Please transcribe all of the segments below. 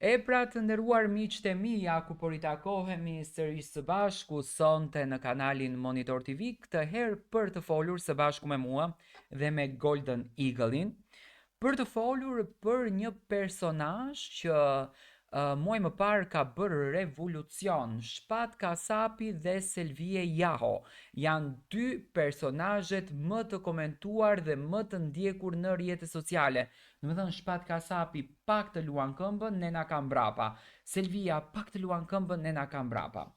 Pra të nderuar miqtë e mi, ja ku po ritakohemi sërish së bashku sonte në kanalin Monitor TV, këtë herë për të folur së bashku me mua dhe me Golden Eagle-in, për të folur për një personazh që muaj më parë ka bërë revolucion. Shpat Kasapi dhe Selvie Jaho janë dy personazhet më të komentuar dhe më të ndjekur në rrjetet sociale. Në më thënë Shpat Kasapi pak të luan këmbën, ne na kam brapa. Selvia pak të luan këmbën, ne na kam brapa.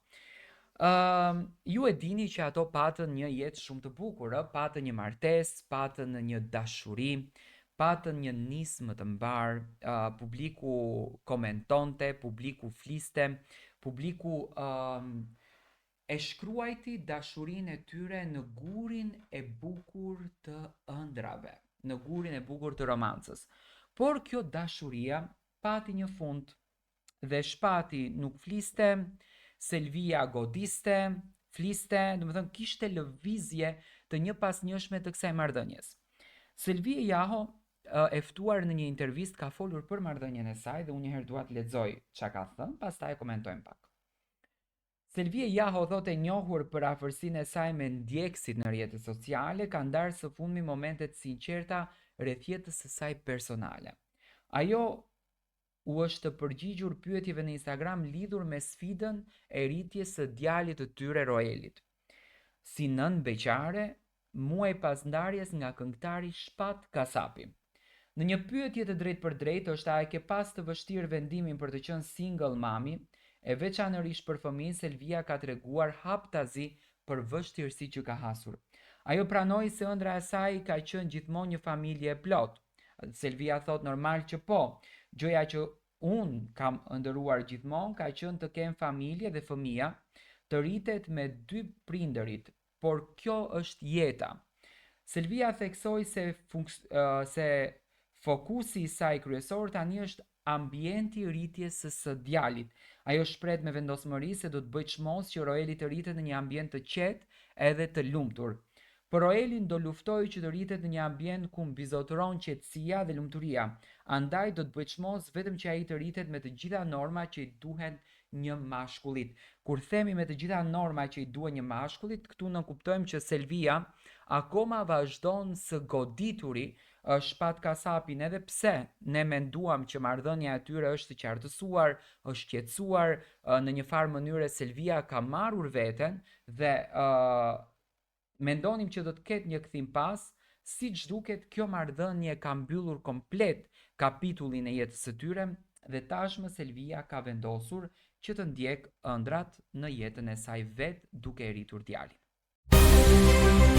Ju e dini që ato patën një jetë shumë të bukur, patën një martesë, patën një dashuri, patën një nismë të mbar, publiku komentonte, publiku fliste, publiku e shkruajti dashurinë e tyre në gurin e bukur të ëndrave, në gurin e bukur të romancës. Por kjo dashuria pati një fund dhe Shpati nuk fliste, Selvia godiste, fliste, do të thënë kishte lëvizje të një pas njëshme të kësaj marrëdhënies. Selvia Jaho e ftuar në një intervistë ka folur për marrëdhënien e saj dhe unë një herë dua të lexoj çka ka thënë, pastaj e komentojmë pak. Selvia Jaho thotë e njohur për afërsinë e saj me ndjekësit në rrjetet sociale, ka ndarë së fundmi momente të sinqerta rreth jetës së saj personale. Ajo u është përgjigjur pyetjeve në Instagram lidhur me sfidën e rritjes së djalit të tyre Roelit. Si nën beqare, muaj pas ndarjes nga këngëtari Shpat Kasapi. Në një pyetje të drejtë për drejtë është a e ke pas të vështirë vendimin për të qenë single mami, e veçanërisht për fëmijën, Selvia ka treguar haptazi për vështirësitë që ka hasur. Ajo pranoi se ëndra e saj ka qenë gjithmonë një familje e plotë. Selvia thot normal që po, gjëja që unë kam ndëruar gjithmonë ka qenë të kem familje dhe fëmija, të rritet me dy prindërit, por kjo është jeta. Selvia theksoi se fokusi i saj kryesor tani është ambienti rritjes së djalit. Ajo shpret me vendosmëri se do të bëjë çmos që Roeli të rritet në një ambient të qetë edhe të lumtur. Por Roelin do luftoj që të rritet në një ambient ku mbizotëron qetësia dhe lumturia. Andaj do të bëjë çmos vetëm që ai të rritet me të gjitha normat që i duhen një mashkullit. Kur themi me të gjitha normat që i duhen një mashkullit, këtu ne kuptojmë që Selvia akoma vazhdon së godituri Shpat Kasapin, edhe pse ne menduam që marrëdhënia e tyre është e qartësuar, është qetësuar, në një farë mënyre Selvia ka marrur veten dhe mendonim që do të ketë një kthim pas, siç duket kjo marrëdhënie ka mbyllur komplet kapitullin e jetës së tyre dhe tashmë Selvia ka vendosur që të ndjek ëndrat në jetën e saj vet duke e rritur djalin.